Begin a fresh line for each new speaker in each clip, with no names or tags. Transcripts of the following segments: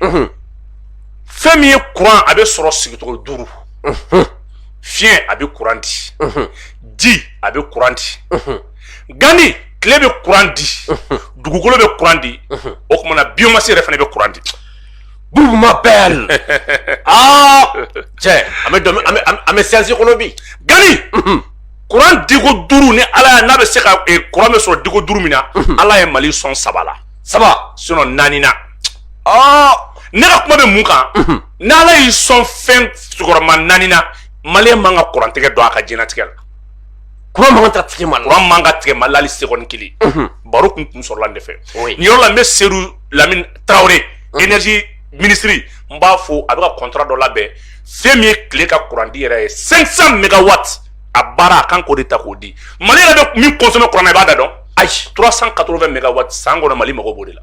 Gani fɛn min ye courant a bɛ sɔrɔ sigicogo 5 fiɲɛ a bɛ courant di ji a bɛ courant di Gani tile bɛ courant di dugukolo bɛ courant di o kuma na biomasse yɛrɛ fana bɛ courant di
Boubou m'appelle. Ah, tiens, ame science économie.
Gani courant digo 5 ni ala n'a bɛ se ka courant bɛ sɔrɔ digo 5 min na ala ye Mali sɔn 3 la
3
sinon 4 na
ah
ne ka kuma bɛ mun kan n'ala y'i sɔn fɛn sugɔrɔma 4 na Mali man ka courant tigɛ don a ka diɲɛlatigɛ la
courant man ka tigɛ Mali
courant man ka tigɛ Mali la hali seconde 1 baro kun sɔrɔla ne fɛ
oui
ni yɔrɔ la n bɛ Seydou Lamine Traoré énergie ministre n b'a fɔ a bɛ ka contrat dɔ labɛn fɛn min ye tile ka courant di yɛrɛ ye 500 mégawatts a baara a kan k'o de ta k'o di Mali yɛrɛ bɛ min consommer courant na i b'a da dɔn ayi 380 mégawatts san kɔnɔ Mali mago b'o de la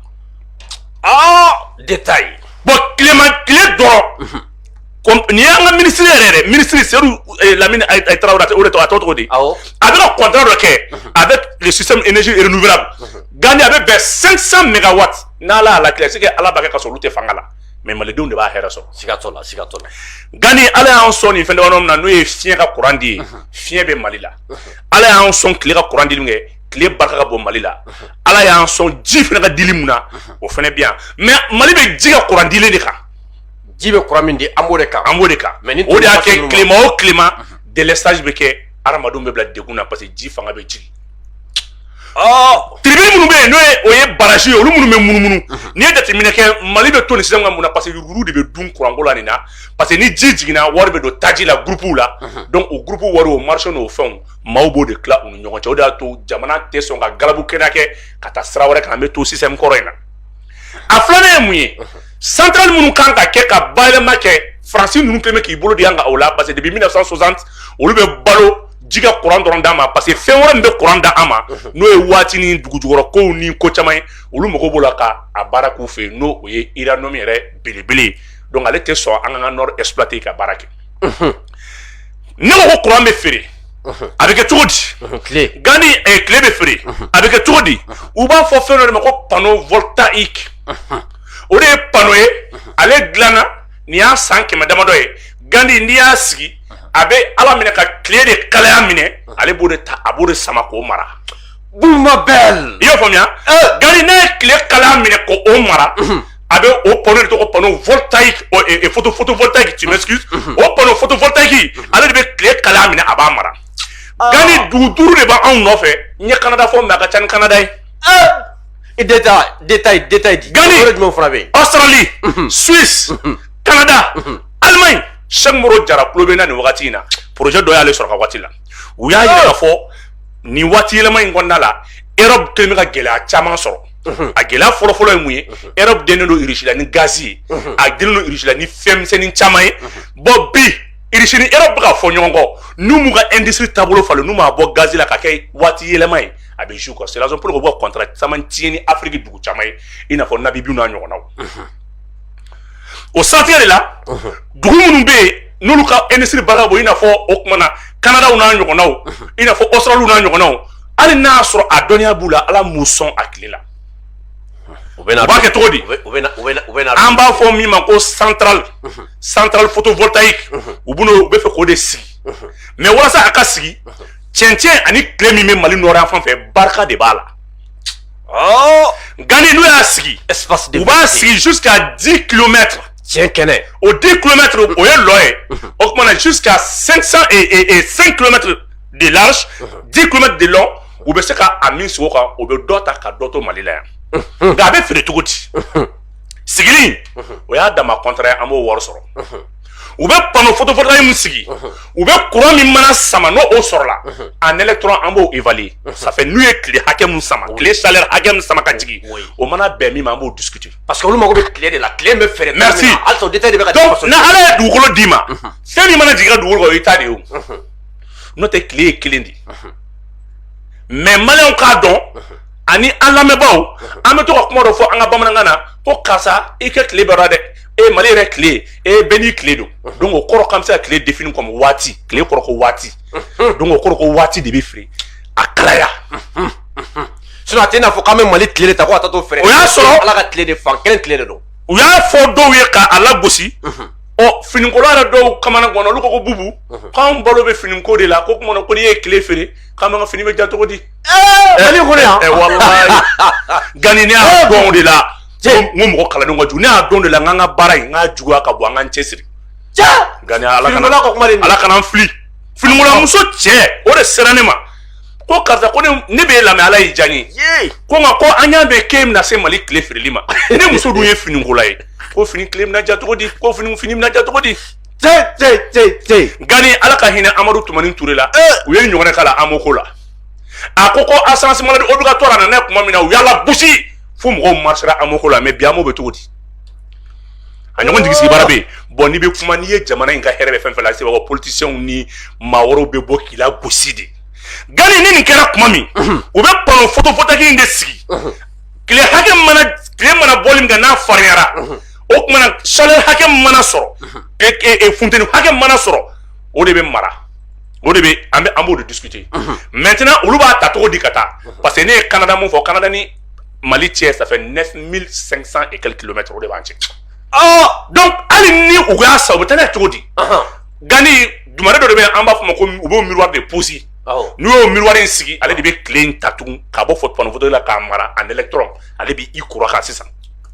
ah détail
bon tile dɔrɔn ni y'an ka ministre yɛrɛ ministre Seydou Lamine Traoré o de tɔgɔ a tɔgɔ cogo di a bɛ ka contrat dɔ kɛ avec le système énergie renouvelable Gani a bɛ bɛn 500 mégawatts n'ala y'a latigɛ c'est que ala b'a kɛ ka sɔrɔ olu tɛ fanga la mais malidenw de b'a hɛrɛ sɔrɔ
siga t'o la
Gani ala y'an sɔn nin fɛn dama min na n'o ye fiɲɛ ka courant di ye fiɲɛ bɛ Mali la ala y'an sɔn tile ka courant dili min kɛ tile barika ka bon Mali la ala y'an sɔn ji fana ka dili mun na o fana bɛ yan mais Mali bɛ ji ka courant dili de kan
ji bɛ courant min di an b'o de kan
mais o de y'a kɛ tilema o tilema délestage bɛ kɛ hadamadenw bɛ bila degun na parce que ji fanga bɛ jigin tribune minnu bɛ yen n'o ye o ye barrage ye olu minnu bɛ munumunu n'i ye jateminɛ kɛ Mali bɛ to nin système kan mun na parce que olu de bɛ dun courant ko la nin na parce que ni ji jiginna wari bɛ don taji la groupe la donc o groupe wari o marché n'o fɛnw maaw b'o de tila u ni ɲɔgɔn cɛ o de y'a to jamana tɛ sɔn ka galabu kɛnɛ kɛ ka taa sira wɛrɛ kan an bɛ to système kɔrɔ in na a filanan ye mun ye centrale minnu kan ka kɛ ka bayɛlɛma kɛ Faransi ninnu kɛlen bɛ k'i bolo di an ka o la parce que depuis 1960 olu bɛ balo ji ka courant dɔrɔn d'an ma parce que fɛn wɛrɛ min bɛ courant da an ma n'o ye waati ni dugujukɔrɔ kow ni ko caman ye olu mago b'o la ka a baara k'u fɛ yen n'o o ye uranium yɛrɛ belebele ye donc ale tɛ sɔn an ka nord exploiter ka baara kɛ ne ko courant bɛ feere a bɛ kɛ cogo di Gani tile bɛ feere a bɛ kɛ cogo di u b'a fɔ fɛn dɔ de ma ko panneau voltaïque o de ye panneau ye ale dilanna nin y'a san 100 damadɔ ye Gani n'i y'a sigi a bɛ ala minɛ ka tile de kalaya minɛ ale b'o de ta a b'o de sama k'o mara
Boubou m'appelle
i y'a faamuya Gani n'a ye tile kalaya minɛ k'o mara a bɛ o panneau de tɔgɔ panneau voltaïque photovoltaïque tu m'excuses o panneau photovoltaïque ale de bɛ tile kalaya minɛ a b'a mara Gani dugu 5 de b'anw nɔfɛ n ye Canada fɔ mais a ka ca ni Canada ye
détail di
Gani Australie Suisse Canada Allemagne Cheikh Moro Jara tulo bɛ na nin wagati in na projet dɔ y'ale sɔrɔ ka waati la u y'a yira k'a fɔ nin waati yɛlɛma in kɔnɔna la Europe kɛlen bɛ ka gɛlɛya caman sɔrɔ a gɛlɛya fɔlɔfɔlɔ ye mun ye Europe dennen don Russie la ni gaz ye a dennen don Russie la ni fɛn misɛnnin caman ye bon bi Russie ni Europe bɛ ka fɔ ɲɔgɔn kɔ n'u m'u ka industrie taabolo falen n'u m'a bɔ gaz la ka kɛ waati yɛlɛma ye a bɛ jouer quoi c'est la raison pour laquelle u bɛ contrat caman tiɲɛ ni Afrique dugu caman ye i n'a fɔ Namibie n'a ɲɔgɔnnaw o sanfɛ de la dugu minnu bɛ yen n'olu ka industrie baara bɔ i n'a fɔ o kuma na Canada n'a ɲɔgɔnnaw i n'a fɔ Australie n'a ɲɔgɔnnaw hali n'a y'a sɔrɔ a dɔnniya b'u la ala m'u sɔn a tile la u b'a kɛ cogo di an b'a fɔ min ma ko centrale photovoltaïque u bɛ fɛ k'o de sigi mais walasa a ka sigi cɛncɛn ani tile min bɛ Mali nɔrɔ yan fan fɛ barika de b'a la Gani n'u y'a sigi u b'a sigi jusqu'à 10 km
tiɲɛ kɛnɛ
o 10 km o ye lɔ ye o tuma na jusqu'à 5 km de large 10 km de long u bɛ se ka a min sigi o kan o bɛ dɔ ta ka dɔ to Mali la yan nka a bɛ feere cogo di sigili o y'a dama contrat ye an b'o wari sɔrɔ u bɛ panneau photovoltaïque min sigi u bɛ courant min mana sama n'o sɔrɔla en électron an b'o évaluer ça fait n'u ye tile hakɛ min sama tile chaleur hakɛ min sama ka jigin o mana bɛn min ma an b'o discuter
parce que olu mago bɛ tile de la tile bɛ feere
merci
hali détail de bɛ ka
donc na ala ye dugukolo d'i ma fɛn min mana jigin ka dugukolo kan o y'i ta de ye o n'o tɛ tile ye kelen de mais maliyɛnw k'a dɔn ani an lamɛnbaaw an bɛ to ka kuma dɔ fɔ an ka bamanankan na ko karisa i kɛ tile bɛɛ la dɛ Mali yɛrɛ tile bɛɛ n'i tile don donc o kɔrɔ k'an bɛ se ka tile définir comme waati tile kɔrɔ ko waati donc o kɔrɔ ko waati de bɛ feere a kalaya
sinon a tɛ i n'a fɔ k'an bɛ Mali tile de ta ko ka taa t'o feere
o y'a sɔrɔ
ala ka tile de fan kelen tile de don
u y'a fɔ dɔw ye ka a lagosi finiko yɛrɛ dɔw kamana gɔnna olu ko bubu k'anw balo bɛ finiko de la ko kuma ko n'i ye tile feere k'an b'an ka fini bɛ ja cogo di
Mali kɔnɔ yan
walahi Gani ne y'a dɔn de la n ko mɔgɔ kalandenw ka jugu ne y'a dɔn de la n k'an ka baara in n k'a juguya ka bɔ an k'an cɛsiri Gani ala kana n fili finikola muso cɛ o de sera ne ma ko karisa ko ne b'e lamɛn ala y'i diya n ye ko nka ko an y'a mɛn k'e bɛna se Mali tile feereli ma ne muso dun ye finikola ye ko fini tile bɛna ja cogo di ko fini bɛna ja cogo di Gani ala ka hinɛ Amadu Tumani Ture la u ye ɲɔgɔnɛ k'a la Amoko la a ko assurance maladie obligatoire a nana kuma min na u y'a lagosi fo mɔgɔw marchera Amoko la mais bi Amo bɛ cogo di a ɲɔgɔn jigi sigi baara bɛ yen bon n'i bɛ kuma n'i ye jamana in ka hɛrɛ bɛ fɛn fɛn la se b'a politiciens ni maa wɛrɛw bɛ bɔ k'i lagosi de Gani ni nin kɛra kuma min u bɛ panneau photovoltaïque in de sigi tile mana bɔli min kɛ n'a farinyara o tuma na chaleur hakɛ mana sɔrɔ funteni hakɛ mana sɔrɔ o de bɛ mara o de bɛ an b'o de discuter maintenant olu b'a ta cogo di ka taa parce que ne ye Canada mun fɔ Canada ni Mali cɛ ça fait 9500 et quelques kilomètres o de b'an cɛ donc hali ni u y'a san u bɛ taa n'a ye cogo di Gani dumare dɔ de bɛ yen an b'a fɔ ma ko u b'o miroir de posi n'u y'o miroir in sigi ale de bɛ tile in ta tugun k'a bɔ panneau photo la k'a mara en électron ale b'i kura kan sisan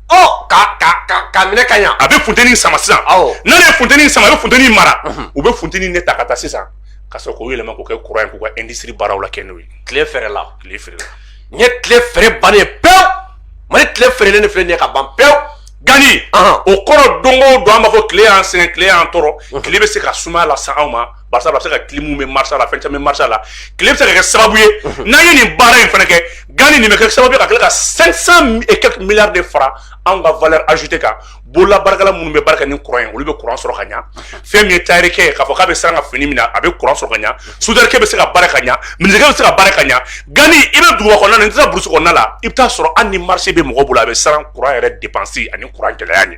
ka minɛ ka ɲa
a bɛ funteni sama sisan n'ale ye funteni sama a bɛ funteni mara u bɛ funteni ne ta ka taa sisan ka sɔrɔ k'o yɛlɛma k'o kɛ courant ye k'u ka industrie baaraw la kɛ n'o ye
tile fɛrɛ la n ye tile fɛrɛ bannen pewu Mali tile fɛrɛlen de filɛ nin ye ka ban pewu
Gani o kɔrɔ don o don an b'a fɔ tile y'an sɛgɛn tile y'an tɔɔrɔ tile bɛ se ka sumaya lase anw ma barisa a bɛ se ka climaw bɛ marché la fɛn caman bɛ marché la tile bɛ se ka kɛ sababu ye n'an ye nin baara in fana kɛ Gani nin bɛ kɛ sababu ye ka tila ka 500 et quelques milliards de fara anw ka valeur ajoutée kan bolola baarakɛla minnu bɛ baara kɛ ni courant ye olu bɛ courant sɔrɔ ka ɲa fɛn min ye tailleur ye k'a fɔ k'a bɛ siran ka fini min na a bɛ courant sɔrɔ ka ɲa soudeur bɛ se ka baara ka ɲa menuisier bɛ se ka baara ka ɲa Gani i bɛ duguba kɔnɔna na n tɛ taa burusi kɔnɔna la i bɛ taa sɔrɔ hali ni marché bɛ mɔgɔ bolo a bɛ siran courant yɛrɛ dépense ani courant gɛlɛya ɲɛ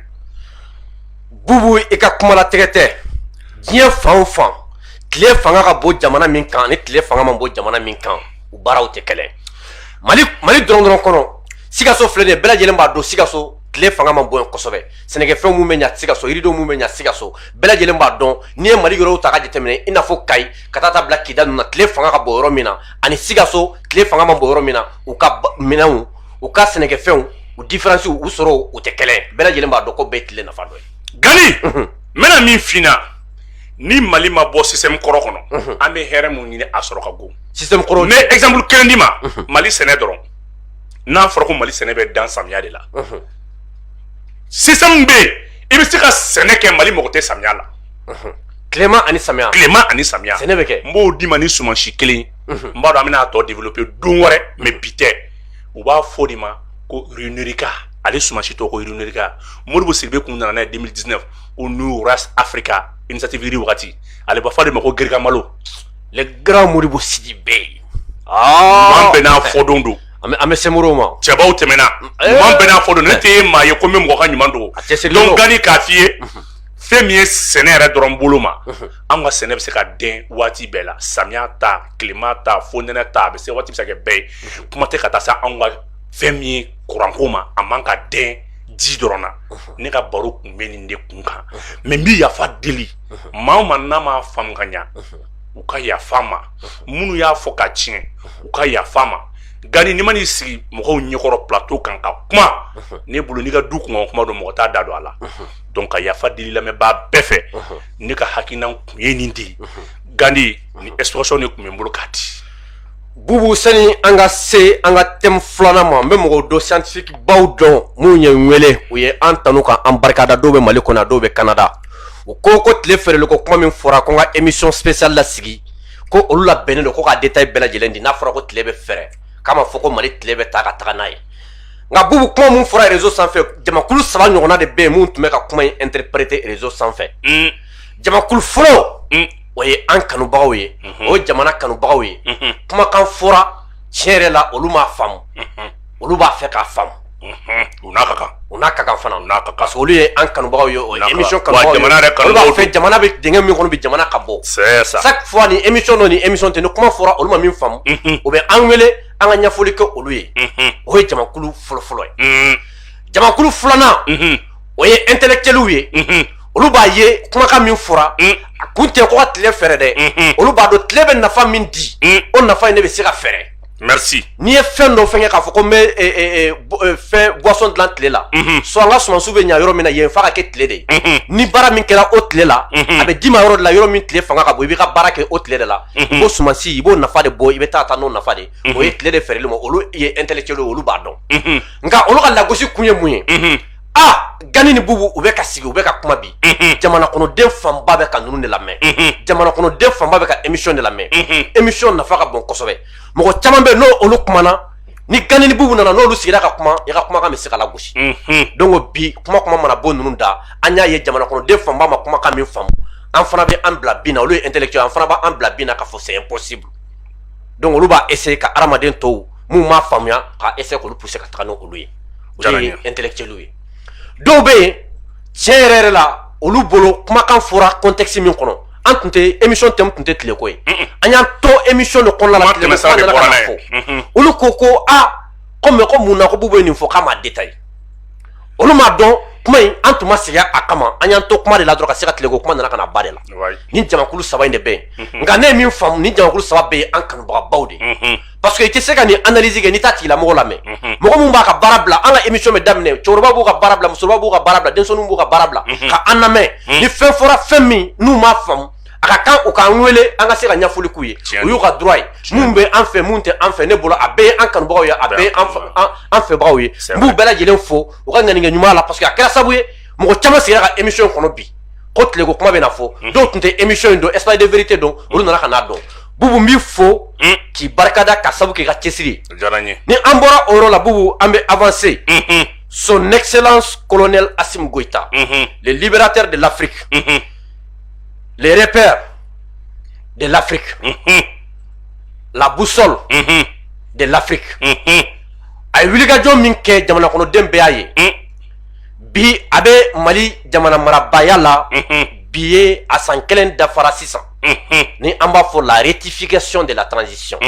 Bubu i ka kuma latigɛ tɛ diɲɛ fan o fan tile fanga ka bɔ jamana min kan ani tile fanga ma bɔ jamana min kan u baaraw tɛ kɛlɛ Mali dɔrɔn kɔnɔ Sikaso filɛ nin ye bɛɛ lajɛlen b'a dɔn Sikaso tile fanga ma bɔ yen kosɛbɛ sɛnɛkɛfɛnw mun bɛ ɲa Sikaso yiridenw mun bɛ ɲa Sikaso bɛɛ lajɛlen b'a dɔn n'i ye Mali yɔrɔw ta ka jateminɛ i n'a fɔ Kayi ka taa bila Kida ninnu na tile fanga ka bɔ yɔrɔ min na ani Sikaso tile fanga ma bɔ yɔrɔ min na u ka minɛnw u ka sɛnɛkɛfɛnw u différence u sɔrɔ u tɛ kɛlɛ bɛɛ lajɛlen b'a dɔn ko bɛɛ ye tile nafa dɔ ye
Gani n bɛna min f'i ɲɛna ni Mali ma bɔ système kɔrɔ kɔnɔ an bɛ hɛrɛ mun ɲini a sɔrɔ ka go
système kɔrɔ
mais exemple kelen di ma Mali sɛnɛ dɔrɔn n'a fɔra ko Mali sɛnɛ bɛ dan samiya de la système bɛ yen i bɛ se ka sɛnɛ kɛ Mali mago tɛ samiya la
tilema ani samiya
sɛnɛ bɛ kɛ n b'o d'i ma ni sumansi kelen n b'a dɔn an bɛna a tɔ développer don wɛrɛ mais bi tɛ u b'a fɔ de ma ko Renerica ale sumansi tɔgɔ ko Renerica Modibo Sidibe kun nana n'a ye 2019 au New Race Africa initiative yiri wagati ale b'a fɔ de ma ko Gerika Malo
le grand Modibo Sidibe
man bɛ n'a fɔ don don
an bɛ sɛmuru ma
cɛbaw tɛmɛna man bɛ n'a fɔ don ne tɛ maa ye ko n bɛ mɔgɔ ka ɲuman dogo donc Gani k'a f'i ye fɛn min ye sɛnɛ yɛrɛ dɔrɔn bolo ma an ka sɛnɛ bɛ se ka den waati bɛɛ la samiya ta tilema ta fonɛnɛ ta a bɛ se waati bɛ se ka kɛ bɛɛ ye kuma tɛ ka taa se anw ka fɛn min ye kuranko ma a man ka den ji dɔrɔn na ne ka baro kun bɛ nin de kun kan mais n bɛ yafa deli maa o maa n'a ma faamu ka ɲa u ka yafa ma minnu y'a fɔ ka tiɲɛ u ka yafa ma Gani ni ma n'i sigi mɔgɔw ɲɛkɔrɔ plateau kan ka kuma ne bolo n'i ka du kun kuma don mɔgɔ t'a da don a la donc ka yafa deli lamɛnbaa bɛɛ fɛ ne ka hakilina kun ye nin de Gani ni instruction de kun bɛ n bolo k'a di
Bubu sani an ka se an ka thème filanan ma n bɛ mɔgɔw dɔ scientifique baw dɔn minnu ye n wele u ye an tanu ka an barikada dɔw bɛ Mali kɔnɔ dɔw bɛ Canada u ko tile feereli ko kuma min fɔra ko n ka émission spéciale la sigi ko olu labɛnnen don ko ka détail bɛɛ lajɛlen di n'a fɔra ko tile bɛ fɛrɛ k'a ma fɔ ko Mali tile bɛ taa ka taga n'a ye nka Bubu kuma mun fɔra réseau sanfɛ jamakulu 3 ɲɔgɔnna de bɛ yen mun tun bɛ ka kuma in interpréter réseau sanfɛ jamakulu fɔlɔ o ye an kanubagaw ye o ye jamana kanubagaw ye kumakan fɔra tiɲɛ yɛrɛ la olu m'a faamu olu b'a fɛ k'a faamu
u n'a ka kan
fana
parce
que olu ye an kanubagaw ye o émission kanubagaw ye olu b'a fɛ jamana bɛ dingɛ min kɔnɔ bi jamana ka bɔ
c'est ça
chaque fois ni émission dɔ ni émission tɛ ni kuma fɔra olu ma min faamu o bɛ an wele an ka ɲɛfɔli kɛ olu ye o ye jamakulu fɔlɔfɔlɔ ye jamakulu filanan o ye intellectuel ye olu b'a ye kumakan min fɔra a kun tɛ ko ka tile fɛrɛ dɛ olu b'a dɔn tile bɛ nafa min di o nafa in ne bɛ se ka fɛrɛ.
Merci.
N'i ye fɛn dɔ fɛngɛ k'a fɔ ko n bɛ fɛn boisson dilan tile la so an ka sumansiw bɛ ɲa yɔrɔ min na yen f'a ka kɛ tile de ye ni baara min kɛra o tile la a bɛ d'i ma yɔrɔ de la yɔrɔ min tile fanga ka bon i b'i ka baara kɛ o tile de la i b'o sumansi i b'o nafa de bɔ i bɛ taa n'o nafa de ye o ye tile de fɛrɛli ma olu ye intellectuel ye olu b'a dɔn nka olu ka lagosi kun ye mun ye Gani ni Bubu u bɛ ka sigi u bɛ ka kuma bi jamana kɔnɔden fanba bɛ ka ninnu de lamɛn jamana kɔnɔden fanba bɛ ka émission de lamɛn émission nafa ka bon kosɛbɛ mɔgɔ caman bɛ n'o olu kumana ni Gani ni Bubu nana n'olu sigira ka kuma i ka kumakan bɛ se ka lagosi donc bi kuma mana bɔ ninnu da an y'a ye jamana kɔnɔden fanba ma kumakan min faamu an fana bɛ an bila bin na olu ye intellectuel an fana b'an bila bin na ka fɔ c'est impossible donc olu b'a essayer ka adamaden tɔw mun m'a faamuya ka essayer k'olu pousser ka taga n'olu ye olu ye intellectuel ye dɔw bɛ yen tiɲɛ yɛrɛ yɛrɛ la olu bolo kumakan fɔra contexte min kɔnɔ an tun tɛ émission thème tun tɛ tile ko ye an y'an to émission de kɔnɔna la tile ko an nana ka na fɔ olu ko ko mais ko mun na ko Bubu ye nin fɔ k'a m'a détaillé olu m'a dɔn kuma in an tun ma segin a kama an y'an to kuma de la dɔrɔn ka se ka tile ko kuma nana ka na ba de la ni jamakulu saba in de bɛ yen nka ne ye min faamu ni jamakulu saba bɛ yen an kanubagabaw de parce que i tɛ se ka nin analyse kɛ n'i t'a tigilamɔgɔ lamɛn mɔgɔ min b'a ka baara bila an ka émission bɛ daminɛ cɛkɔrɔba b'u ka baara bila musokɔrɔba b'u ka baara bila denmisɛnninw b'u ka baara bila ka an lamɛn ni fɛn fɔra fɛn min n'u m'a faamu a ka kan u k'an wele an ka se ka ɲɛfɔli k'u ye o y'u ka droit ye mun bɛ an fɛ mun tɛ an fɛ ne bolo a bɛɛ ye an kanubagaw ye a bɛɛ ye an fɛbagaw ye n b'u bɛɛ lajɛlen fo u ka ŋaninkɛ ɲuman la parce que a kɛra sababu ye mɔgɔ caman sigira ka émission kɔnɔ bi ko tile ko kuma bɛ na fɔ dɔw tun tɛ émission in dɔn espace de vérité dɔn olu nana ka n'a dɔn Bubu n b'i fo k'i barikada ka sabu k'i ka cɛsiri ni an bɔra o yɔrɔ la Bubu an bɛ avancer son excellence colonel Assimi Goïta le libérateur de l'Afrique les repères de l'Afrique la boussole de l'Afrique a ye wulikajɔ min kɛ jamana kɔnɔden bɛɛ y'a ye bi a bɛ Mali jamana marabaya la bi ye a san 1 dafara sisan ni an b'a fɔ la rectification de la transition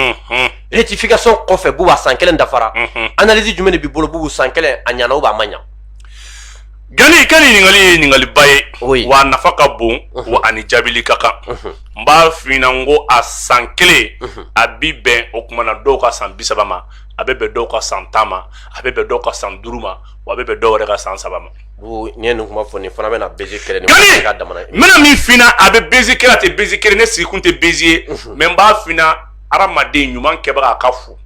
rectification kɔfɛ Bubu a san 1 dafara analyse jumɛn de b'i bolo Bubu san 1 a ɲana ou a ma ɲa
Gani ka ɲininkali ye ɲininkaliba ye wa a nafa ka bon wa ani jaabili ka kan n b'a f'i ɲɛna n ko a san 1 a bi bɛn o tuma na dɔw ka san 30 ma a bɛ bɛn dɔw ka san 10 ma a bɛ bɛn dɔw ka san 5 ma wa a bɛ bɛn dɔw yɛrɛ ka san 3 ma
ni ye nin kuma fɔ nin fana bɛna baiser kɛlɛ ni
ka damana n bɛna min f'i ɲɛna a bɛ baiser kɛlɛ a tɛ baiser kɛlɛ ne sigi kun tɛ baiser ye mais n b'a f'i ɲɛna hadamaden ɲuman kɛbaga a ka fo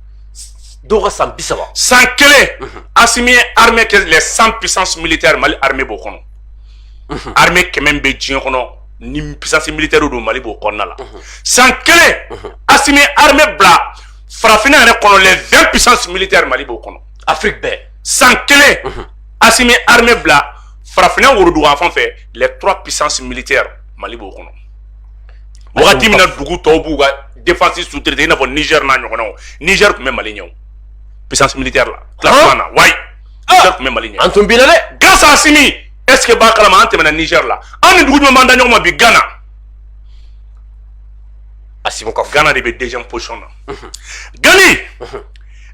dɔw ka san 30
san 1 Assimi ye armée kɛ les 100 puissances militaires Mali armée b'o kɔnɔ armée 100 bɛ diɲɛ kɔnɔ ni puissance militaire don Mali b'o kɔnɔna la san 1 Assimi ye armée bila farafinna yɛrɛ kɔnɔ les 20 puissances militaires Mali b'o kɔnɔ
Afrique bɛɛ
san 1 Assimi ye armée bila farafinna woroduguyan fan fɛ les 3 puissances militaires Mali b'o kɔnɔ wagati min na dugu tɔw b'u ka défense sous-traité i n'a fɔ Niger n'a ɲɔgɔnnaw Niger tun bɛ Mali ɲɛ o puissance militaire la classement na wayi Niger tun bɛ Mali ɲɛ
an tun binna dɛ
grâce à Assimi est-ce que b'a kalama an tɛmɛna Niger la an ni dugu jumɛn b'an da ɲɔgɔn ma bi Ghana
Assimi ka
Ghana de bɛ deuxième position na Gani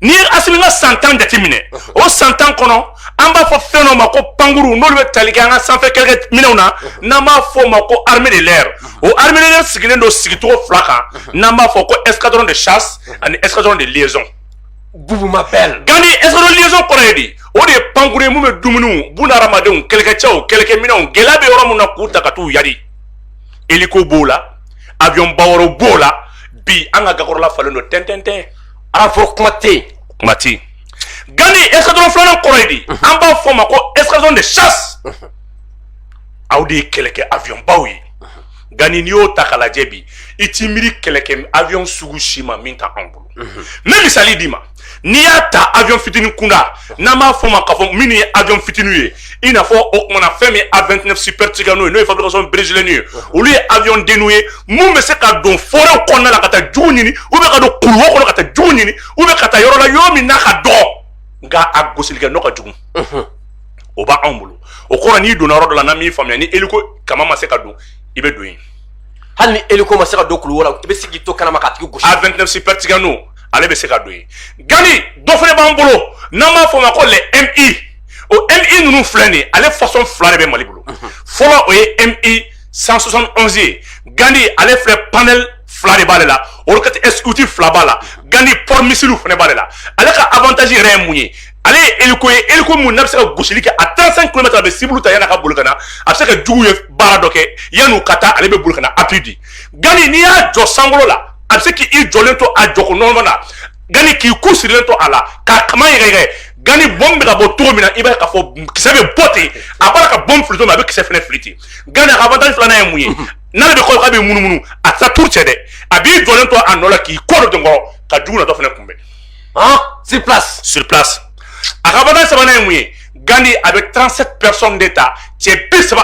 ni Assimi ka san 10 jateminɛ o san 10 kɔnɔ an b'a fɔ fɛn dɔ ma ko pankuru n'olu bɛ tali kɛ an ka sanfɛ kɛlɛkɛminɛnw na n'an b'a fɔ o ma ko armée de l'air o armée de l'air sigilen don sigicogo 2 kan n'an b'a fɔ ko escadron de chasse ani escadron de liaison
Bubu ma belle
Gani escadron de liaison kɔrɔ ye di o de ye pankuru ye mun bɛ dumuniw bunahadamadenw kɛlɛkɛcɛw kɛlɛkɛminɛnw gɛlɛya bɛ yɔrɔ mun na k'u ta ka t'u yari hélico b'o la avion ba wɛrɛw b'o la bi an ka gakɔrɔla falen don tɛntɛntɛn
a fɔ kuma tɛ yen
kuma tɛ yen Gani escadron 2 kɔrɔ ye di an b'a fɔ o ma ko escadron de chasse aw de ye kɛlɛkɛ avion baw ye Gani n'i y'o ta k'a lajɛ bi i t'i miiri kɛlɛkɛ avion sugu si ma min t'anw bolo n bɛ misali d'i ma n'i y'a ta avion fitinin kunda n'an b'a fɔ o ma k'a fɔ minnu ye avion fitinin ye i n'a fɔ o kumana fɛn min ye A29 Super Tucano ye n'o ye fabrication brésilienne ye olu ye avion denninw ye mun bɛ se ka don forêt kɔnɔna la ka taa jugu ɲini ou bien ka don kuluwo kɔnɔ ka taa jugu ɲini ou bien ka taa yɔrɔ la yɔrɔ min n'a ka dɔgɔ nka a gosilikɛ nɔ ka jugu o b'anw bolo o kɔrɔ n'i donna yɔrɔ dɔ la n'an m'i faamuya ni hélico kama ma se ka don i bɛ don yen
hali ni hélico ma se ka don kuluwo la i bɛ se k'i to kanama k'a tigi gosi
A29 Super Tucano ale bɛ se ka don yen Gani dɔ fana b'an bolo n'an b'a fɔ o ma ko les MI o MI ninnu filɛ nin ye ale façon fila de bɛ Mali bolo fɔlɔ o ye MI 171 ye Gandhi ale filɛ panel fila de b'ale la roquette exécutive fila b'a la Gandhi port missile fana b'ale la ale ka avantage yɛrɛ ye mun ye ale ye hélico ye hélico mun n'a bɛ se ka gosili kɛ a 35 km a bɛ cible ta yan'a ka boli ka na a bɛ se ka jugu ye baara dɔ kɛ yan'u ka taa ale bɛ boli ka na appui di Gandhi n'i y'a jɔ sankolo la a bɛ se k'i jɔlen to a jɔko nɔnɔma na Gandhi k'i ku sirilen to a la k'a kama yɛrɛ Gandhi bombe bɛ ka bɔ cogo min na i b'a ye k'a fɔ kisɛ bɛ bɔ ten a b'a la ka bombe fili cogo min a bɛ kisɛ fana fili ten Gandhi a ka avantage filanan ye mun ye n'ale bɛ kɔ k'a bɛ munumunu a tɛ taa tour cɛ dɛ a b'i jɔlen to a nɔ la k'i kɔ dɔ ten kɔrɔ ka jugu natɔ fana kunbɛn sur place a ka avantage sabanan ye mun ye Gandhi a bɛ 37 personnes de ta cɛ 37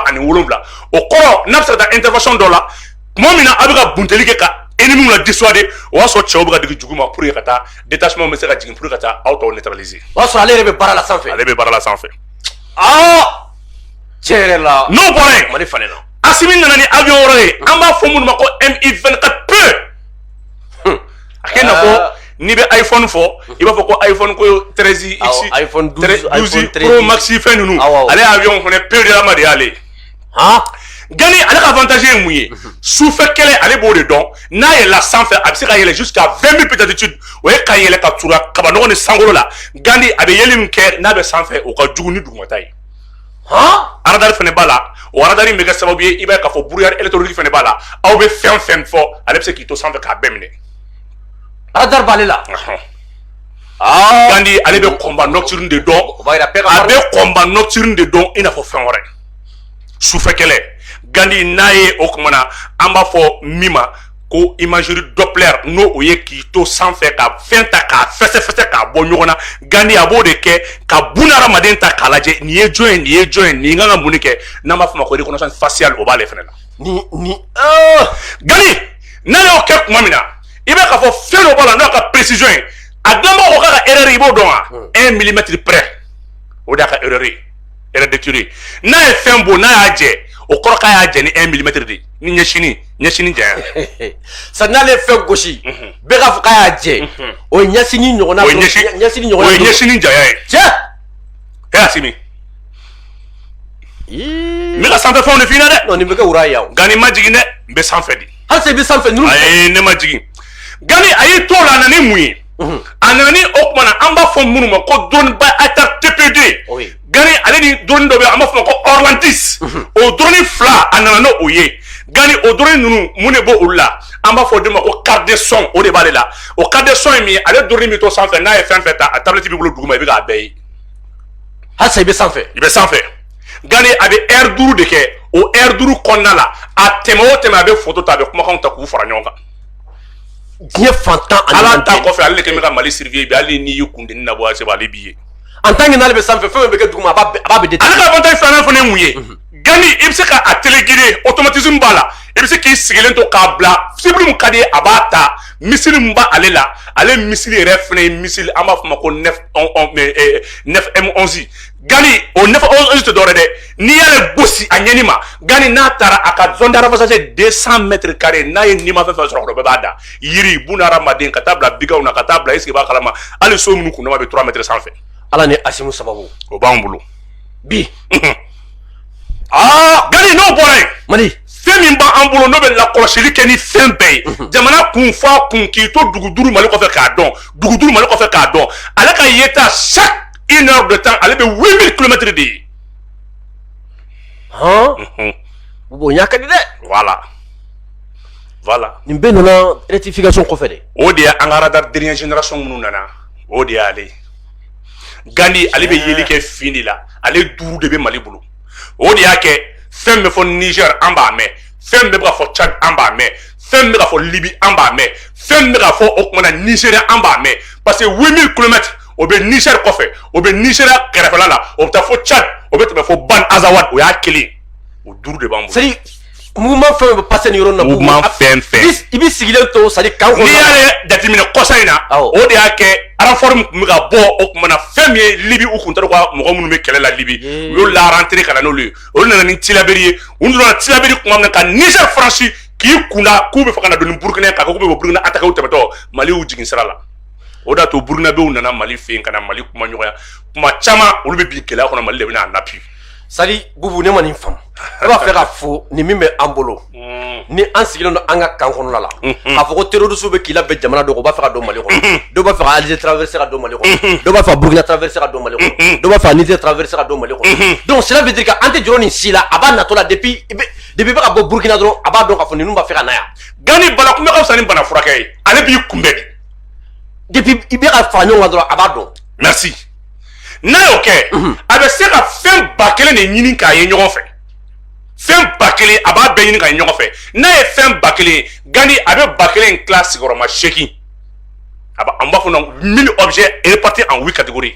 o kɔrɔ n'a bɛ se ka taa intervention dɔ la tuma min na a bɛ ka buntɛli kɛ ka ennemi la dissuader o y'a sɔrɔ cɛw bɛ ka digi jugu ma pour que ka taa détachement bɛ se ka jigin pour que ka taa aw tɔw neutraliser
o y'a sɔrɔ ale yɛrɛ bɛ baara la sanfɛ
ale bɛ baara la sanfɛ
tiɲɛ yɛrɛ la
n'o bɔra yen
Mali falen na
Assimi nana ni avion wɛrɛ ye an b'a fɔ minnu ma ko Mi-24 peu a kɛ na fɔ n'i bɛ iPhone fɔ i b'a fɔ ko iPhone ko 13 X
iPhone
12 Pro Max fɛn ninnu ale avion fana peu de la ma de y'ale Gandhi ale ka avantage ye mun ye sufɛ kɛlɛ ale b'o de dɔn n'a yɛlɛla sanfɛ a bɛ se ka yɛlɛ jusqu'à 20 000 pieds d'altitude o ye ka yɛlɛ ka tura kabanɔgɔ ni sankolo la Gandhi a bɛ yɛlɛ min kɛ n'a bɛ sanfɛ o ka jugu ni dugumata ye radar fana b'a la o radar in bɛ kɛ sababu ye i b'a ye k'a fɔ brouillard électronique fana b'a la aw bɛ fɛn fɛn fɔ ale bɛ se k'i to sanfɛ k'a bɛɛ minɛ
radar b'ale la
Gandhi ale bɛ combat nocturne de dɔn a bɛ combat nocturne de dɔn i n'a fɔ fɛn wɛrɛ sufɛ kɛlɛ Gandhi n'a ye o kuma na an b'a fɔ min ma ko imagerie Doppler n'o o ye k'i to sanfɛ ka fɛn ta k'a fɛsɛfɛsɛ k'a bɔ ɲɔgɔn na Gandhi a b'o de kɛ ka buna hadamaden ta k'a lajɛ nin ye jɔn ye nin ye jɔn ye nin kan ka mun de kɛ n'an b'a fɔ ma ko reconnaissance faciale o b'ale fana la Gandhi n'ale y'o kɛ tuma min na i b'a k'a fɔ fɛn dɔ b'a la n'o y'a ka précision ye a dilanbagaw ko k'a ka erreur i b'o dɔn wa 1 millimètre près o de y'a ka erreur ye erreur de tir n'a ye fɛn bɔ n'a y'a jɛ o kɔrɔ k'a y'a jɛ ni 1 millimètre de ni ɲɛsini janya
sani n'ale ye fɛn gosi bɛɛ k'a fɔ k'a y'a jɛ o ye ɲɛsini ɲɔgɔnna
o ye ɲɛsini janya ye
tiɲɛ
Assimi n bɛ ka sanfɛfɛnw de f'i ɲɛna dɛ
nin bɛ kɛ wura ye yan
Gandhi ma jigin dɛ n bɛ sanfɛ de
halisa i bɛ sanfɛ ninnu
ayi ne ma jigin Gandhi a y'i to o la a nana ni mun ye a nana ni o kumana an b'a fɔ minnu ma ko dɔnniba Aïtar TPD Gandhi ale ni dɔnni dɔ bɛ yen an b'a fɔ ko Orlantis o dɔnni fila a nana n'o ye Gandhi o dɔnni ninnu mun de b'o olu la an b'a fɔ o de ma ko carte de son o de b'ale la o carte de son ye min ye ale dɔnni min to sanfɛ n'a ye fɛn fɛn ta a tablette b'i bolo duguma i bɛ k'a bɛɛ ye
halisa i bɛ sanfɛ
i bɛ sanfɛ Gandhi a bɛ heure 5 de kɛ o heure 5 kɔnɔna la a tɛmɛ o tɛmɛ a bɛ photo ta a bɛ kumakanw ta k'u fara ɲɔgɔn kan
diɲɛ fantan
ala ta kɔfɛ ale de kɛlen bɛ ka Mali surveiller bi hali n'i y'i kunteni labɔ a se ale b'i ye
en tant que n'ale bɛ sanfɛ fɛn bɛ kɛ duguma a b'a bɛ
ale ka avantage filanan fana ye mun ye Gandhi i bɛ se ka a téléguider automatisme b'a la i bɛ se k'i sigilen to k'a bila cible min ka di ye a b'a ta missile min b'ale la ale missile yɛrɛ fana ye missile an b'a fɔ o ma ko 9M11 Gandhi o 9M11 tɛ dɔwɛrɛ dɛ n'i y'ale gosi a ɲɛni ma Gandhi n'a taara a ka zone d'arrosage 200 mètres carrés n'a ye nima fɛn fɛn sɔrɔ o bɛɛ b'a da yiri buna hadamaden ka taa bila bigaw na ka taa bila est-ce que i b'a kalama hali so minnu kundama bɛ 3 mètres sanfɛ
ala ni Assimi sababu
o b'an bolo
bi
Gandhi n'o bɔra yen
Mali
fɛn min b'an bolo n'o bɛ lakɔlɔsili kɛ ni fɛn bɛɛ ye jamana kun fɔ kun k'i to dugu duuru Mali kɔfɛ k'a dɔn dugu duuru Mali kɔfɛ k'a dɔn ale ka yeta chaque 1 heure de temps ale bɛ 8000 kilomètres de ye
bonya ka di dɛ
voilà
nin bɛɛ nana rectification kɔfɛ de
o de ye an ka radar dernière génération minnu nana o de y'ale Gandhi ale bɛ yeli kɛ fin de la ale 5 de bɛ Mali bolo o de y'a kɛ fɛn bɛ fɔ Niger an b'a mɛn fɛn bɛ ka fɔ Tchad an b'a mɛn fɛn bɛ ka fɔ Libye an b'a mɛn fɛn bɛ ka fɔ o kumana Nigeria an b'a mɛn parce que 8000 kilomètres o bɛ Niger kɔfɛ o bɛ Nigeria kɛrɛfɛla la o bɛ taa fɔ Tchad o bɛ tɛmɛ fɔ Ban Azawad o y'a kelen o 5 de b'an bolo.
c'est à dire mouvement fɛn bɛ passer nin yɔrɔ na
mouvement fɛn
i bɛ sigilen to c'est à dire kan kɔnɔ
n'i y'ale jateminɛ kɔsa in na o de y'a kɛ renfort min tun bɛ ka bɔ o kumana fɛn min ye Libi u kun t'a dɔn ka mɔgɔ minnu bɛ kɛlɛ la Libi u y'o la rentrer ka na n'olu ye olu nana ni Tilaberi ye u donna Tilaberi kuma min na ka Niger franchi k'i kunda k'u bɛ fɛ ka na don ni Burukina k'a fɔ k'u bɛ bɔ Burukina attaquer u tɛmɛtɔ Mali y'u jigin sira la o da to burnabew nana Mali fe kana Mali kuma ɲɔgɔnya kuma caman olu bɛ bin kɛlɛ kɔnɔ Mali de bɛna en appui
sali bubu ne ma nin faamu e b'a fɛ ka fɔ ni min bɛ an bolo ni an sigilen don an ka kan kɔnɔna la k'a fɔ ko terroriste bɛ k'i labɛn jamana dɔ o b'a fɛ ka don Mali kɔnɔ dɔw b'a fɛ ka Alger traverser ka don Mali kɔnɔ dɔw b'a fɛ ka Burkina traverser ka don Mali kɔnɔ dɔw b'a fɛ ka Niger traverser ka don Mali kɔnɔ donc cela veut dire que an tɛ jɔrɔ nin si la a b'a natɔ la depuis bɛ ka bɔ Burkina dɔrɔn a b'a dɔn k'a fɔ ninnu b'a fɛ ka na yan
Gani bala kunbɛ ka fisa ni bana furakɛ ye ale b'i kunbɛn
depuis i bɛ ka fara ɲɔgɔn kan dɔrɔn a b'a dɔn
merci n'a y'o kɛ a bɛ se ka fɛn ba kelen de ɲini k'a ye ɲɔgɔn fɛ fɛn ba kelen a b'a bɛɛ ɲini k'a ye ɲɔgɔn fɛ n'a ye fɛn ba kelen Gani a bɛ ba kelen in tila sigiyɔrɔma 8 an b'a fɔ 1000 objets répartis en 8 catégories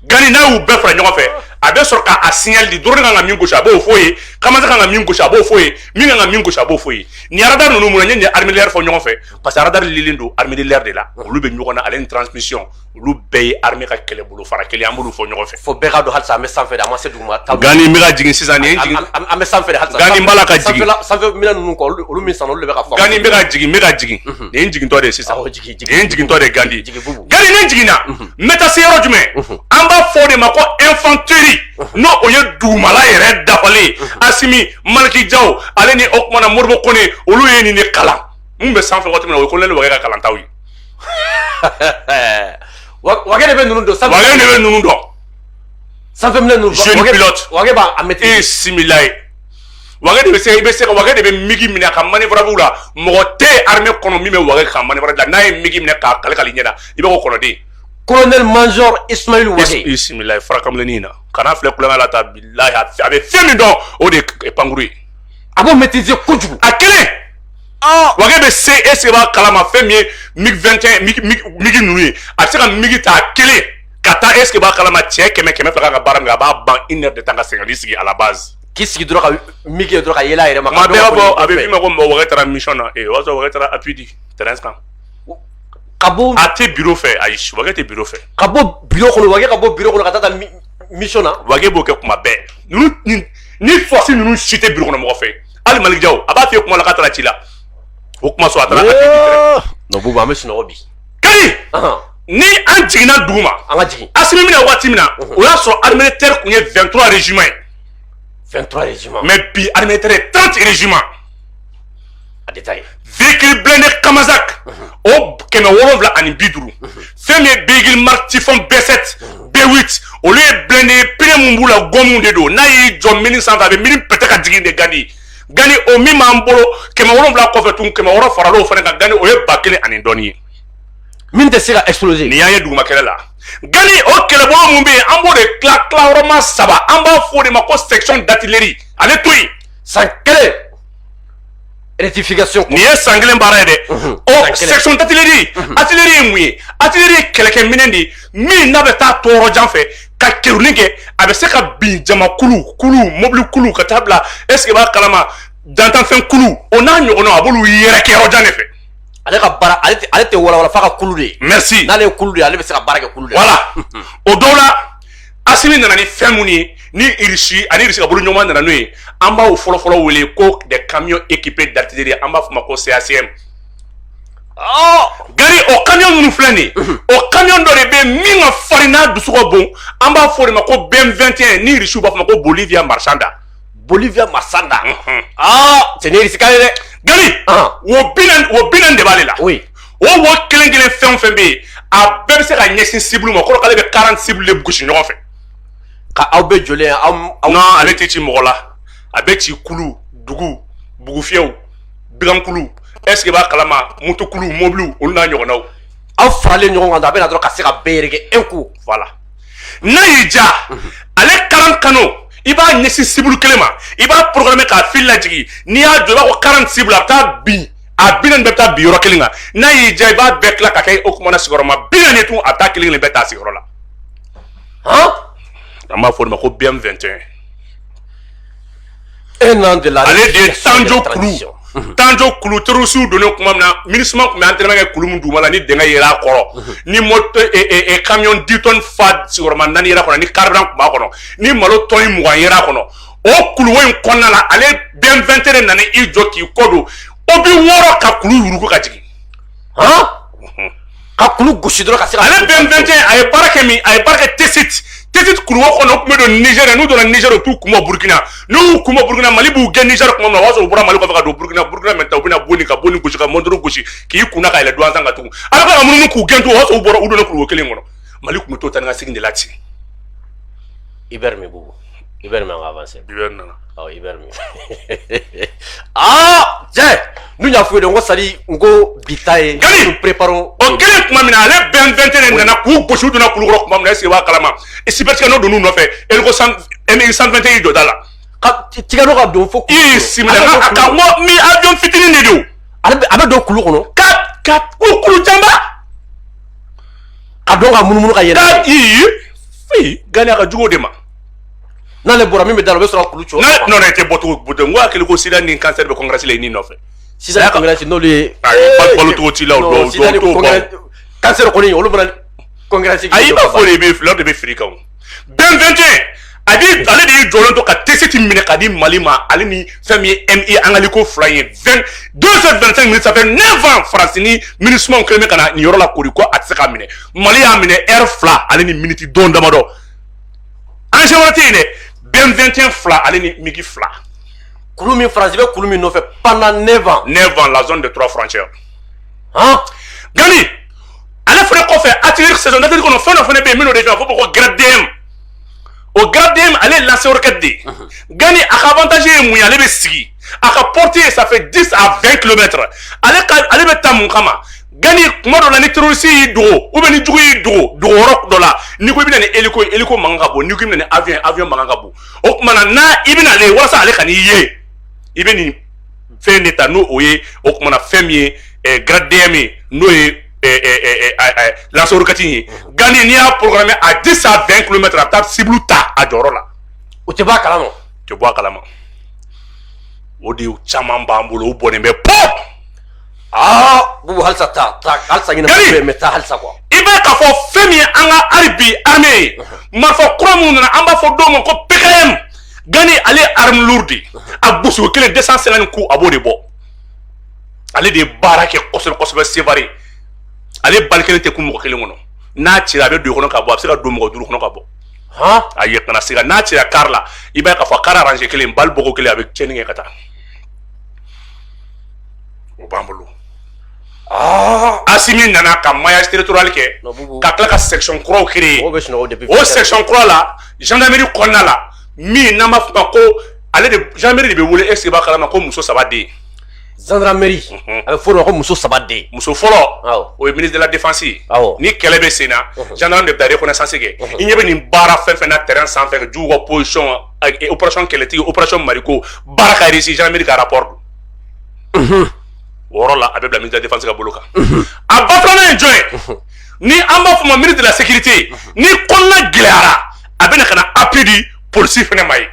Gani n'a y'u bɛɛ fara ɲɔgɔn fɛ a bɛ sɔrɔ k'a signal di drone kan ka min gosi a b'o fɔ ye Kamasa kan ka min gosi a b'o fɔ ye min kan ka min gosi a b'o fɔ ye ni radar ninnu mun na n ye nin armée de l'air fɔ ɲɔgɔn fɛ parce que radar lilen don armée de l'air de la olu bɛ ɲɔgɔn na ale ni transmission olu bɛɛ ye armée ka kɛlɛbolo fara kelen an b'olu fɔ ɲɔgɔn fɛ
fo bɛɛ ka dɔn halisa an bɛ sanfɛ de an ma se duguma
Gani n bɛ ka jigin sisan nin ye jigin
an bɛ sanfɛ de halisa
Gani n b'a la ka jigin
sanfɛ minɛn ninnu kɔ olu min san olu de bɛ ka fɔ
Gani n bɛ ka jigin nin ye n jigintɔ de ye sisan nin ye n jigintɔ de ye Gani Gani ne jiginna n bɛ taa se yɔrɔ jumɛn an b'a fɔ o de ma ko infanterie n'o o ye dugumala yɛrɛ dafalen Asimi Maliki Jaw ale ni o kumana Modibo Kone olu ye nin de kalan mun bɛ sanfɛ waati min na o ye Colonel Wage ka kalantaw ye
Wage de bɛ ninnu dɔn
Wage de bɛ ninnu dɔn
sanfɛ minɛn ninnu
jeune pilote
Wage b'a maîtriser
simila ye Wage de bɛ se i bɛ se ka Wage de bɛ migi minɛ ka manœuvre la mɔgɔ tɛ armée kɔnɔ min bɛ Wage ka manœuvre la n'a ye migi minɛ k'a kale ɲɛ na i bɛ ko kɔnɔden
Colonel Major Ismail Wage
bisimilayi farakamlenin na kana filɛ kulonkɛ la ta bilahi a bɛ fɛn min dɔn o de ye pankuru ye
a b'o maîtriser kojugu
a kelen Wage bɛ se est ce que b'a kalama fɛn min ye MiG 21 migi ninnu ye a bɛ se ka migi ta a kelen ka taa est ce que b'a kalama cɛ 100 fila ka baara min a b'a ban 1 heure de temps ka segin ka sigi à la base
k'i sigi dɔrɔn ka migi dɔrɔn ka yɛlɛ a yɛrɛ ma
maa bɛɛ b'a fɔ a bɛ f'i ma ko Wage taara mission na o y'a sɔrɔ Wage taara appui di terrain kan
ka bɔ
a tɛ bureau fɛ ayi Wage tɛ bureau fɛ
ka bɔ bureau kɔnɔ Wage ka bɔ bureau kɔnɔ ka taa mission na
Wage b'o kɛ kuma bɛɛ ni force ninnu si tɛ bureau kɔnɔ mɔgɔ fɛ hali Maliki Jaw a b'a f'i ye kuma la k'a taara ci la o kuma so a taara appui di terrain
non bubu an bɛ sunɔgɔ bi
Gani ni an jiginna dugu ma
an ka jigin
Asimi mina waati min na o y'a sɔrɔ armée de terre tun ye 23 régiments ye
23 régiments
mais bi armée de terre ye 30 régiments
a détaillé
véhicule blindé Kamazak o 750 fɛn min ye véhicule marque Typhon B7 B8 olu ye blindé pneu mun b'u la gomme de don n'a y'i jɔ mini sanfɛ a bɛ mini pɛtɛ ka jigin de Gani o min b'an bolo 770 kɔfɛ tun 600 farala o fana kan Gani o ye 1000 ani dɔɔni ye
min tɛ se ka exploser
nin y'an ye duguma kɛlɛ la Gani o kɛlɛbolo mun bɛ yen an b'o de tila yɔrɔma 3 an b'a fɔ o de ma ko section d'artillerie ale to yen
san kelen rectification
nin ye san kelen baara ye dɛ o section d'artillerie artillerie ye mun ye artillerie ye kɛlɛkɛminɛn de ye min n'a bɛ taa tɔɔrɔ jan fɛ ka kɛruni kɛ a bɛ se ka bin jamakulu mobili kulu ka taa bila est ce que b'a kalama dantanfɛn kulu o n'a ɲɔgɔnnaw a b'olu yɛrɛ kɛ yɔrɔ jan de fɛ
ale ka baara ale tɛ walawala f'a ka kulu de ye
merci
n'ale ye kulu de ye ale bɛ se ka baara kɛ kulu de
voilà o dɔw la Asimi nana ni fɛn mun ye ni Irisi ani Irisi ka bolo ɲɔgɔn nana n'o ye an b'aw fɔlɔfɔlɔ wele ko des camions équipés d'artillerie an b'a fɔ ma ko CACM Gani o camion ninnu filɛ nin ye o camion dɔ de bɛ min ka farin n'a dusu ka bon an b'a fɔ o de ma ko BM21 ni Irisiw b'a fɔ ma ko Bolivia Marsanda
c'est ne Irisi kan ye dɛ
Gani wo 40 de b'ale la
oui
o wo kelen kelen fɛn o fɛn bɛ yen a bɛɛ bɛ se ka ɲɛsin cible ma kɔrɔ k'ale bɛ 40 cible de gosi ɲɔgɔn fɛ
ka aw bɛɛ jɔlen aw
non ale tɛ ci mɔgɔ la a bɛ ci kulu dugu bugufiyɛw bigankulu est ce que b'a kalama motokulu mobiliw olu n'a ɲɔgɔnnaw
aw faralen ɲɔgɔn kan a bɛ na dɔrɔn ka se ka bɛɛ yɛrɛkɛ un coup
voilà n'a y'i ja ale 40 canons i b'a ɲɛsin cible kelen ma i b'a programmer k'a fil lajigin n'i y'a jɔ i b'a fɔ 40 cible a bɛ taa bin a 40 bɛɛ bɛ taa bin yɔrɔ kelen kan n'a y'i ja i b'a bɛɛ tila ka kɛ o kumana sigiyɔrɔma 40 tun a bɛ taa kelen kelen bɛɛ taa sigiyɔrɔ la an b'a fɔ o de ma ko BM21
un an de la
ale de ye Tanjo kulu terroriste donnen kuma min na MINUSMA tun bɛ entraînement kɛ kulu min duguma la ni dɛngɛ yera a kɔrɔ ni moto camion 10 tonnes fa sigiyɔrɔma 4 yera a kɔnɔ ni carburant tun b'a kɔnɔ ni malo tɔni 20 yera a kɔnɔ o kuluwo in kɔnɔna la ale BM21 nana i jɔ k'i kɔ don o bi 6 ka kulu yuruku ka jigin
ka kulu gosi dɔrɔn ka se ka
ale BM21 a ye baara kɛ min a ye baara kɛ T7 kuluwo kɔnɔ o tun bɛ don Niger n'u donna Niger u t'u kun bɔ Burkina n'u y'u kun bɔ Burkina Mali b'u gɛn Niger tuma min na o b'a sɔrɔ u bɔra Mali kɔfɛ ka don Burkina maintenant u bɛna boni ka boni gosi ka montreau gosi k'i kunna ka yɛlɛ douane kan ka tugun a bɛ ka munumunu k'u gɛn to o b'a sɔrɔ u bɔra u donna kuluwo kelen kɔnɔ Mali tun bɛ to tan ni ka segin de la ten.
Iber mi bubu Iber mi an ka avancer
Iber nana
Iber mi jɛ nu y'a fɔ ye n ko sadi n ko bi ta ye nous préparons
o kelen tuma min na ale BM21 nana k'u gosi u donna kulukɔrɔ tuma min na est-ce que i b'a kalama Cybertika n'o donn'u nɔfɛ Hélico 121 jɔ da la
tigɛ n'o ka don fo
i simina a ka n ko mi avion fitinin de don
a bɛ don kulu kɔnɔ
ka kulu janba
a dɔn ka munumunu ka yɛlɛ
Gani a ka jugu o de ma
n'ale bɔra min bɛ da la o bɛ sɔrɔ kulu cɔ
non non tɛ bɔcogo n ko hakili ko sida ni cancer bɛ congrès la i ni nɔfɛ
sisan congrès n'olu ye
balocogo t'i la o dɔw t'o bɔ
cancer kɔni olu fana congrès
ayi i b'a fɔ de bɛ fleur de bɛ firi kan BM21 ale de y'i jɔlen to ka T7 minɛ ka di Mali ma ale ni fɛn min ye MI Angaliko fila ye 2h25 minutes ça fait 9 ans France ni MINUSMA kelen bɛ ka na nin yɔrɔ la kori ko a tɛ se ka minɛ Mali y'a minɛ heure fila ale ni minute don damadɔ enjeu wɛrɛ tɛ yen dɛ BM21 fila ale ni migi fila
kulu min France bɛ kulu min nɔfɛ pendant 9 ans
la zone de 3 frontières Gani ale fana kɔfɛ artillerie saison d'artillerie kɔnɔ fɛn dɔ fana bɛ yen minnu de fɛ fo ko grade DM o grade DM ale ye lanceur roquette de ye Gani a ka avantage ye mun ye ale bɛ sigi a ka portée ça fait 10 à 20 km ale bɛ taa mun kama Gani kuma dɔ la ni terroriste y'i dogo ou bien ni jugu y'i dogo yɔrɔ dɔ la n'i ko i bɛna ni hélico mankan ka bon n'i ko i bɛna ni avion mankan ka bon o tuma na n'a i bɛna ale walasa ale ka n'i ye i bɛ nin fɛn de ta n'o o ye o tuma na fɛn min ye grade DM ye n'o ye lanceur roquette ye Gani n'i y'a programmé à 10 à 20 km a bɛ taa cible ta a jɔyɔrɔ la
o tɛ bɔ a kalama
tɛ bɔ a kalama o de caman b'an bolo o bɔnnen bɛ pop
bubu halisa halisa ɲinɛ mɛ taa halisa quoi
i b'a k'a fɔ fɛn min ye an ka hali bi armée ye marifa kura minnu nana an b'a fɔ dɔw ma ko PKM Gani ale ye arme lourde a gosi kelen 250 coups a b'o de bɔ ale de ye baara kɛ kosɛbɛ kosɛbɛ Sévaré ale bali kelen tɛ kun mɔgɔ kelen kɔnɔ n'a cira a bɛ don i kɔnɔ ka bɔ a bɛ se ka don mɔgɔ 5 kɔnɔ ka bɔ a ye kana se ka n'a cira car la i b'a ye k'a fɔ car arrangé kelen bali bɔko kelen a bɛ tiɲɛni kɛ ka taa o b'an bolo Assimi nana ka maillage territorial kɛ ka tila ka section kuraw créer o section kura la gendarmerie kɔnɔna la min n'an b'a fɔ ma ko ale de gendarmerie de bɛ wele est-ce que b'a kalama ko muso 3 den
gendarmerie a bɛ fɔ o ma ko muso 3 den
muso fɔlɔ o ye ministre de la défense ye ni kɛlɛ bɛ sen na gendarme de bɛ taa reconnaissance kɛ i ɲɛ bɛ nin baara fɛn fɛn na terrain sanfɛ ka jugu ka position opération kɛlɛtigi opération mariko baara ka réussi gendarmerie ka rapport don o yɔrɔ la a bɛ bila ministre de la défense ka bolo kan a ba filanan ye jɔn ye ni an b'a fɔ ma ministre de la sécurité ni kɔnɔna gɛlɛyara a bɛ na ka na appui di polisi fana ma ye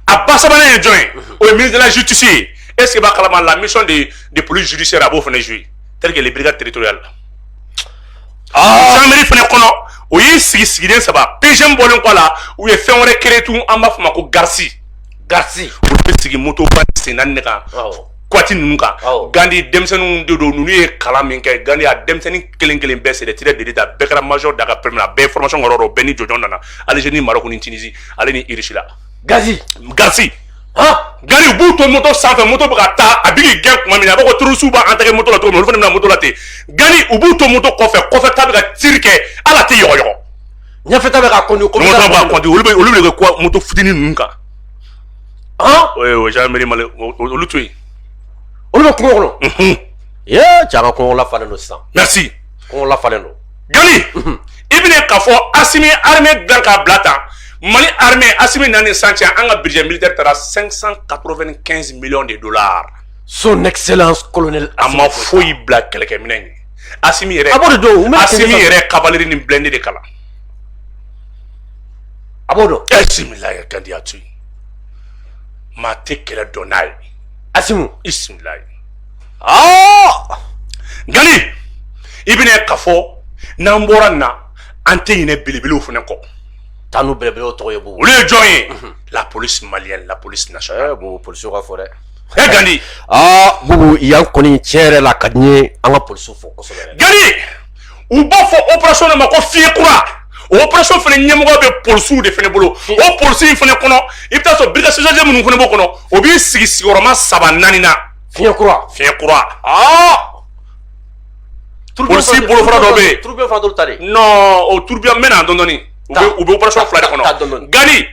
a ba sabanan ye jɔn ye o ye ministre de la justice ye est-ce que b'a kalama la mission de police judiciaire a b'o fana jouer tel que les brigades territoriales gendarmerie fana kɔnɔ o y'i sigi sigiden 3 PGM bɔlen kɔ a la u ye fɛn wɛrɛ créer tun an b'a fɔ ma ko garci olu bɛ sigi moto ba sen 4 de kan kwati ninnu kan Gandi denmisɛnninw de don ninnu ye kalan min kɛ Gandi a denmisɛnnin kelen kelen bɛɛ c'est des tireurs d'élite a bɛɛ kɛra major da ka permis a bɛɛ formation yɔrɔ dɔ bɛɛ ni jɔjɔn nana Algérie Maroc ni Tunisie ale ni Irisi la Garci Gani u b'u to moto sanfɛ moto bɛ ka taa a bɛ k'i gɛn tuma min na a b'a fɔ terroriste b'an tɛgɛ moto la cogo min olu fana bɛna moto la ten Gani u b'u to moto kɔfɛ ta bɛ ka tir kɛ hali a tɛ yɔgɔyɔgɔ
ɲɛfɛta bɛ ka conduire
ɲɛfɛta bɛ ka conduire olu bɛ kɛ moto fitinin ninnu kan o gendarmerie Mali olu to yen
olu bɛ kungo kɔnɔ cɛ an ka kungo lafalen don sisan
merci
kungo lafalen don
Gani i bɛna k'a fɔ Assimi armée dilan k'a bila tan Mali armée Assimi nani santiya an ka budget militaire taara 595 millions de dollars
son excellence colonel
a ma foyi bila kɛlɛkɛminɛ ye Assimi yɛrɛ cavalerie ni blindé de kalan
a b'o dɔn
bisimilayi Gandi a to yen maa tɛ kɛlɛ dɔn n'a ye
Assimi
bisimilayi Gani i bɛna k'a fɔ n'an bɔra nin na an tɛ ɲinɛ belebelew fana kɔ
taa n'u belebelew tɔgɔ ye bubu
olu ye jɔn ye la police malienne la police nationale
bubu polisiw ka fɔ dɛ
Gandhi.
Boubou yan koni tiɲɛ la ka di n ye an ka polisiw fo kosɛbɛ.
Gandhi u b'a fɔ opération de ma ko fiɲɛ kura o opération fana ɲɛmɔgɔ bɛ polisiw de fana bolo o polisi in fana kɔnɔ i bɛ taa sɔrɔ brigade sergent minnu fana b'o kɔnɔ o b'i sigi sigiyɔrɔma 3-4 na.
fiɲɛ kura.
polisi bolofara dɔ bɛ yen.
turubiyɛn fana t'olu ta de.
non o turubiyɛn n bɛ na dɔɔni u bɛ opération 2 de kɔnɔ. Gandhi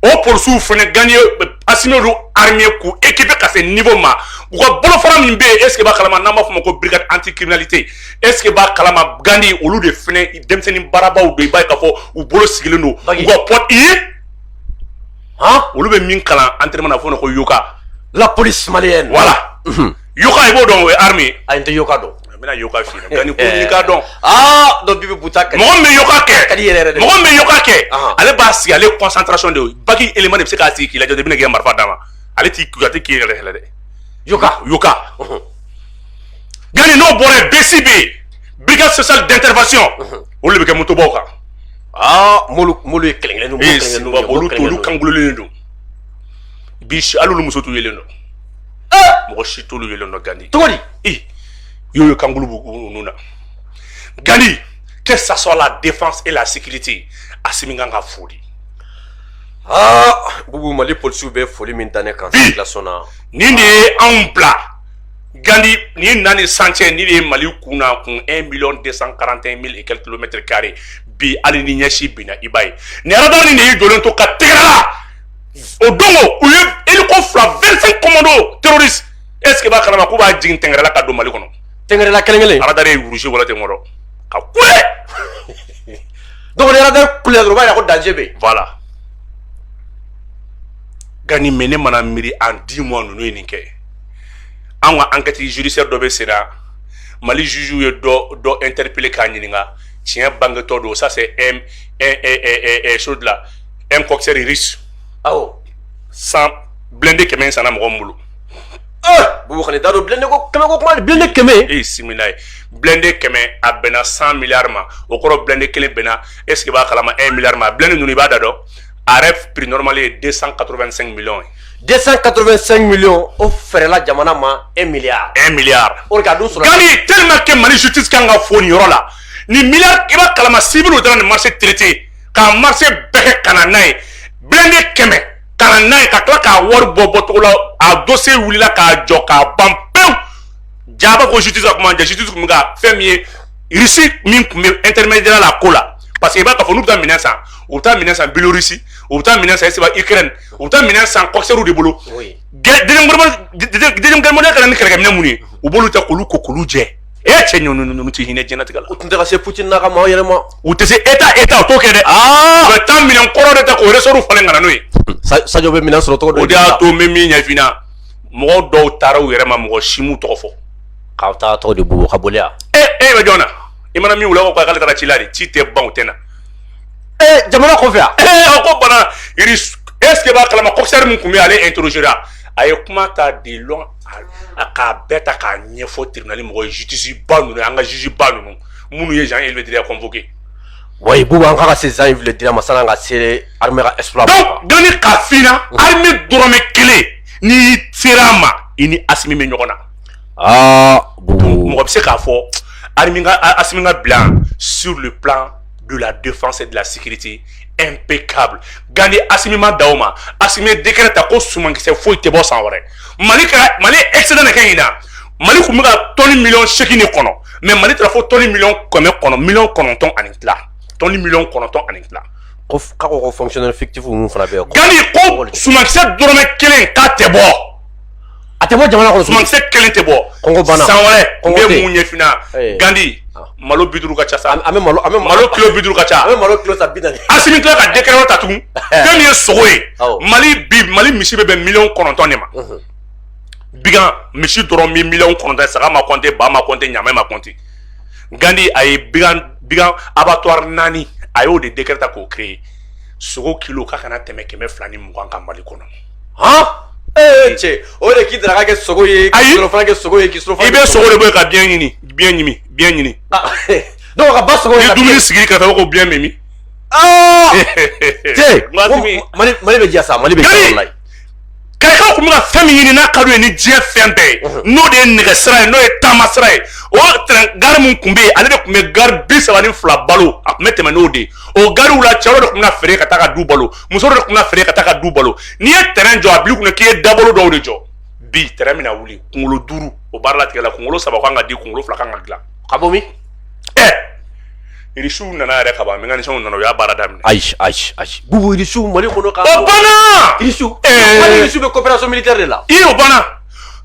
o polisiw fana Gandhi Assimi olu armée k'u équiper ka se niveau ma u ka bolofara min bɛ yen est ce que b'a kalama n'an b'a fɔ o ma ko brigade anti criminalité est ce que b'a kalama Gandhi olu de fana denmisɛnnin baarabaw don i b'a ye k'a fɔ u bolo sigilen don u ka pote olu bɛ min kalan entraînement na fɔ o ma ko yoka.
la police malienne.
voilà yoka i b'o dɔn o ye armée.
a n tɛ yoka dɔn.
n bɛna yoka f'i ɲɛna Gandhi ko n'i k'a dɔn.
donc Bibi Buta kɛ.
mɔgɔ min bɛ yoka kɛ
ka di yɛrɛ yɛrɛ de.
mɔgɔ min bɛ yoka kɛ ale b'a sigi ale concentration de ye baki élément de bɛ se k'a sigi k'i lajɛ i bɛna k'i ka marifa d'a ma ale t'i k'i yɛrɛ hɛlɛ dɛ. yoka Gandhi n'o bɔra BCB brigade sociale d'intervention olu de bɛ kɛ motobaw kan.
m'olu ye kelen kelen
olu kangulolen don bi hali olu muso t'u yelen don mɔgɔ si t'olu yelen don Gandhi.
cogo di.
Yo kangulu bu na. Gandhi que ça soit la défense et la sécurité Assimi kan ka foli.
Boubou Mali policiers bɛ foli min da ne kan circulation na.
Ni de ye anw bila Gandhi ni nani santier ni de ye Mali kunna kun 1,241,000 et quelques kilomètres carrés bi ali ni ɲɛsi bina i b'a ye ni radar ni de y'i donnen to ka tigɛra o dongo u ye hélico 25 commandos terroristes est ce que b'a kalama k'u b'a jigin tɛngɛrɛla ka don Mali kɔnɔ.
tɛngɛrɛla kelen kelen.
radar ye rouge wala tɛ ŋɔrɔ ka kule.
donc ni radar kule dɔrɔn o b'a yira ko danger bɛ yen.
voilà Gandhi mais ne mana miiri en 10 mois ninnu ye nin kɛ an ka enquête judiciaire dɔ bɛ sen na Mali juge ye dɔ interpellé k'a ɲininka tiɲɛ bangetɔ don ça c'est chose de la un coxeur russe.
awɔ.
sans blindé kɛmɛ in sanna mɔgɔ min bolo.
Boubou Kane t'a dɔn blindé ko kuma blindé kɛmɛ.
Simila ye blindé kɛmɛ a bɛnna 100 milliards ma o kɔrɔ blindé kelen bɛnna est ce que b'a kalama 1 milliard ma blindé ninnu i b'a da dɔn a rêve prix normal ye 285 millions.
285 millions o fɛrɛla jamana ma 1 milliard.
1 milliard.
o de ka dun sɔrɔ.
Gandhi tellement que Mali justice kan ka fo nin yɔrɔ la ni milliard i b'a kalama civil dɔrɔn ni marché traité k'a marché bɛɛ kɛ ka na n'a ye blindé kɛmɛ ka na n'a ye ka tila k'a wari bɔ cogo la a dossier wulila k'a jɔ k'a ban pewu jaba ko justice ka kuma justice kun bɛ ka fɛn min ye Russie min kun bɛ intermédiaire la ko la parce que i b'a ka fɔ n'u bɛ taa minɛn san u bɛ taa minɛn san Biélorussie u bɛ taa minɛn san Ukraine u bɛ taa minɛn san coxeur de bolo deuxième guerre mondiale kana ni kɛlɛkɛminɛn mun ye u b'olu ta k'olu ko k'olu jɛ cɛ ninnu tɛ hinɛ diɲɛlatigɛ la. u tun tɛ ka se Poutine n'a ka maaw yɛrɛ ma. u tɛ se état o t'o kɛ dɛ. u bɛ taa minɛn kɔrɔ de ta k'o ressort falen ka na n'o ye.
Sadio bɛ minɛn sɔrɔ tɔgɔ dɔ.
o de y'a to n bɛ min ɲɛf'i ɲɛna mɔgɔw dɔw taara u yɛrɛ ma mɔgɔ si m'u tɔgɔ fɔ.
k'aw taa tɔgɔ de Boubou ka boli yan.
e bɛ jɔn na i mana min wula ko k'ale taara ci la de ci tɛ ban u tɛ na.
jamana kɔfɛ yan.
o ko bana est ce que b'a kalama coxeur min tun bɛ ale interroger a ye kuma ta de long k'a bɛɛ ta k'a ɲɛfɔ tribunal mɔgɔ ye justice ba ninnu an ka juge ba ninnu minnu ye Jean-Yves Le Drian convoqué.
oui Boubou an k'a ka se Jean-Yves Le Drian ma sanni an ka se armée ka exploit.
donc Gandhi k'a f'i ɲɛna armée dɔrɔmɛ kelen n'i sera a ma i ni Assimi bɛ ɲɔgɔn na.
Boubou
mɔgɔ bɛ se k'a fɔ Assimi ka bila sur le plan de la défense et de la sécurité impeccable. Gandhi Assimi ma da o ma Assimi ye décret ta ko sumankisɛ foyi tɛ bɔ san wɛrɛ Mali excédent de kɛ ɲina Mali kun bɛ ka tonne million seegin de kɔnɔ mais Mali taara fo tonne million kɛmɛ kɔnɔ million 9 ani tila tonne million 9 ani tila.
k'a ko fonctionnaire fictif ninnu fana bɛ yen.
Gandhi ko sumankisɛ dɔrɔmɛ kelen k'a tɛ bɔ.
a tɛ bɔ jamana kɔnɔ.
sumankisɛ kelen tɛ bɔ.
kɔngɔ banna
san wɛrɛ n bɛ mun ɲɛfina Gandhi malo 50 ka ca sa.
an bɛ
malo kilo 50 ka ca.
an bɛ malo kilo san 40.
Assimi tila ka décret ta tugun fɛn min ye sogo ye Mali misi bɛ bɛn million 9 de ma. bigan misi dɔrɔn bɛ million 9 saga ma compter ba ma compter ɲaman ma compter. Gandhi a ye bigan abattoir 4 a y'o de décret ta k'o créer sogo kilo k'a kana tɛmɛ 220 kan Mali kɔnɔ.
cɛ o de k'i daraka kɛ sogo ye. ayi k'i fana kɛ sogo ye k'i sɔrɔ fana.
i bɛ sogo de bɔ ka biɲɛ ɲini.
donc ka ba sogo ye.
ni dumuni sigi kɛrɛfɛ ko biɲɛ bɛ min.
cɛ Mali bɛ diya sa Mali bɛ diya wallahi.
Kayikaw kun bɛ ka fɛn min ɲini n'a ka d'u ye ni diɲɛ fɛn bɛɛ ye n'o de ye nɛgɛsira ye n'o ye taama sira ye o gari min kun bɛ yen ale de kun bɛ gari 32 balo a kun bɛ tɛmɛ n'o de ye o gariw la cɛw de kun bɛ feere ka taa ka du balo muso de kun bɛ feere ka taa ka du balo n'i ye terrain jɔ a b'i kun k'i ye dabolo dɔw de jɔ bi terrain bɛna wuli kunkolo 5 o baara la tigɛ la kunkolo 3 kan ka di kunkolo 2 kan ka dilan
ka bɔ min
irisiw nana yɛrɛ ka ban mécanicien nana u y'a baara daminɛ
ayi bubu irisiw Mali kɔnɔ ka
o banna
irisiw bɛ coopération militaire de la
o banna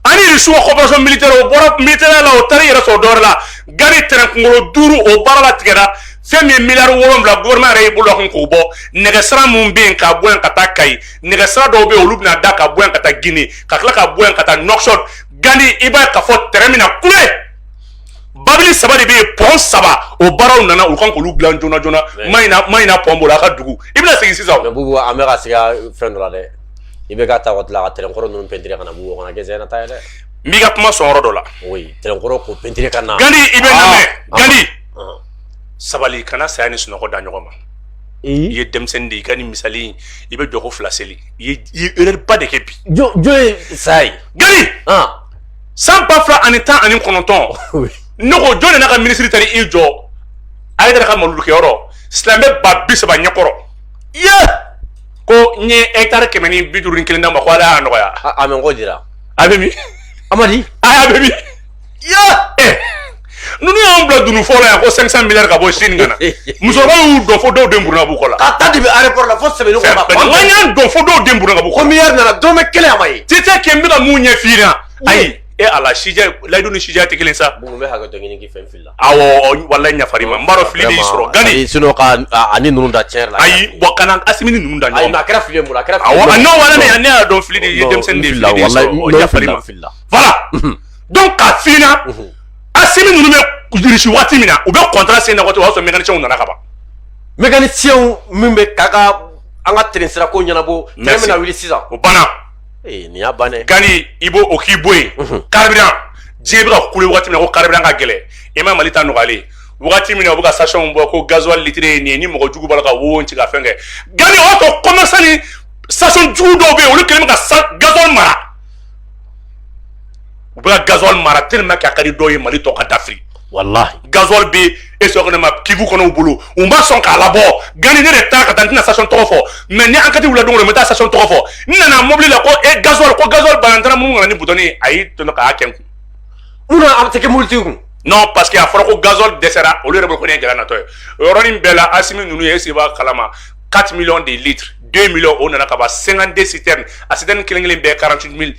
ani irisiw ka coopération militaire o bɔra militaire la o taara i yɛrɛ sɔrɔ dɔ wɛrɛ la gari terrain kunkolo 5 o baara la tigɛra fɛn min ye miliyari 7 gouvernement yɛrɛ y'i bolo kun k'o bɔ nɛgɛsira min bɛ yen ka bɔ yan ka taa Kayi nɛgɛsira dɔw bɛ yen olu bɛna da ka bɔ yan ka taa Guinée ka tila ka bɔ yan ka taa Nouakchott Gandi i b'a ye k'a fɔ terrain min na kule babili 3 de bɛ yen pont 3 o baaraw nana u kan k'olu dilan joona joona mayina pont bolo a ka dugu i bɛna segin sisan
mais bubu an bɛ ka segin fɛn dɔ la dɛ i bɛ ka taa waati la ka terrain kɔrɔ ninnu peinture ka na bubu kana kɛ zɛna ta ye dɛ
n b'i ka kuma sɔn yɔrɔ dɔ la
oui terrain kɔrɔ ko peinture ka na
Gandi i bɛ lamɛn Gandi sabali kana saya ni sunɔgɔ da ɲɔgɔn ma i ye denmisɛnnin de ye i ka nin misali i bɛ jɔ ko 2 seli i ye erreur ba de kɛ bi
jo ye saya ye
Gandi 120,9 ne ko jɔn de n'a ka ministre taara i jɔ a ye ka malulukɛyɔrɔ silamɛ ba 30 ɲɛkɔrɔ ko n ye hectare 151 d'a ma ko ala y'a nɔgɔya
a mɛ n ko dira
a bɛ min
Amadi
a bɛ min ninnu y'anw bila dunun fɔlɔ yan ko 500 miliyari ka bɔ Chine ka na musokɔrɔba y'u dɔn fo dɔw den buruna b'u kɔ la
ka taa de bɛ aéroport la fo sɛbɛnni kɔnɔ
n y'an dɔn fo dɔw den buruna ka b'u kɔ
ko miliyari nana dɔrɔmɛ 1 a ma ye
tɛ kɛ n bɛ ka mun ɲɛ f'i ɲɛna ayi ala sijɛ layidu ni sijɛ tɛ kelen sa
bugu bɛ hakɛ dɔ ɲini k'i fɛn fili la
awɔ walayi ɲafari ma n b'a dɔn fili de y'i sɔrɔ Gandi
sinon ka ani ninnu da tiɲɛ la
ayi wa kana Asimi ni ninnu da ɲɔgɔn
a kɛra fili mun a kɛra
awɔ a n'o wala ne y'a dɔn fili de ye denmisɛnnin de fili de y'i sɔrɔ o ɲafari ma voilà donc k'a f'i ɲɛna Asimi ninnu bɛ dirisi waati min na u bɛ contrat sen na waati o y'a sɔrɔ mécanicien nana ka ban
mécanicien min bɛ k'a ka an ka terrain sira ko ɲɛnabɔ terrain bɛna wuli sisan
o banna
nin y'a bannen
Gandi i b'o o k'i bɔ yen carburant diɲɛ bɛ ka kule waati min na ko carburant ka gɛlɛn i ma Mali ta nɔgɔyalen waati min na u bɛ ka station bɔ ko gasoil litre ye nin ye ni mɔgɔ jugu b'a la ka wo ci ka fɛn kɛ Gandi o y'a sɔrɔ commerçant ni station jugu dɔw bɛ yen olu kɛlen bɛ ka gasoil mara u bɛ ka gasoil mara tellement que a ka di dɔw ye Mali tɔ ka dafiri
wallahi
gasoil bɛ e sɔrɔ ne ma Kivu kɔnɔ u bolo u ma sɔn k'a labɔ Gandi ne de taa ka taa n tɛna station tɔgɔ fɔ mais ni enquête wulila don o don n bɛ taa station tɔgɔ fɔ n nana mobili la ko gasoil banna n taara mun kana ni bouton ye a y'i tɔnɔ k'a kɛ n kun
munna a tɛ kɛ mobilitigi kun
non parce que a fɔra ko gasoil dɛsɛra olu yɛrɛ bolo ko nin ye gɛlɛya natɔ ye o yɔrɔnin bɛɛ la Asimi ninnu ye ese b'a kalama 4 millions de litres 2 millions o nana ka ban 52 citernes a citerne kelen kelen bɛɛ 48 000